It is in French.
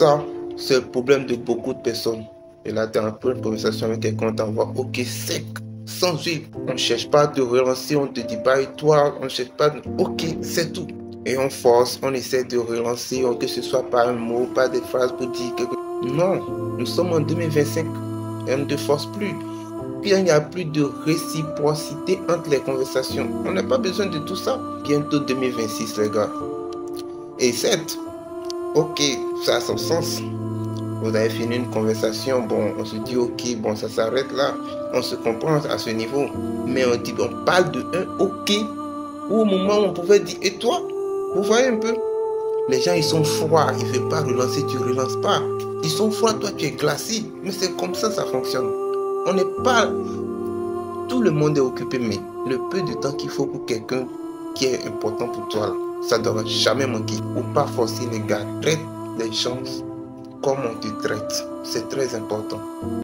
Ça, c'est le problème de beaucoup de personnes. Et là, tu as un peu une conversation avec quelqu'un, on t'envoie OK sec, sans huile. On ne cherche pas à te relancer, on ne te dit pas et toi, on ne cherche pas. OK, c'est tout. Et on force, on essaie de relancer, que ce soit par un mot, par des phrases pour dire quelque chose. Non, nous sommes en 2025 et on ne te force plus. Puis il n'y a plus de réciprocité entre les conversations. On n'a pas besoin de tout ça. Bientôt 2026, les gars. Et certes, OK, ça a son sens. Vous avez fini une conversation, bon, on se dit OK, bon, ça s'arrête là, on se comprend à ce niveau. Mais on parle de un OK, ou au moment où on pouvait dire, et toi? Vous voyez un peu? Les gens, ils sont froids, ils ne veulent pas relancer, tu ne relances pas. Ils sont froids, toi, tu es glacé. Mais c'est comme ça fonctionne. On n'est pas... Tout le monde est occupé, mais le peu de temps qu'il faut pour quelqu'un qui est important pour toi, ça ne doit jamais manquer. Ou pas forcer les gars, traite les gens comme on te traite. C'est très important.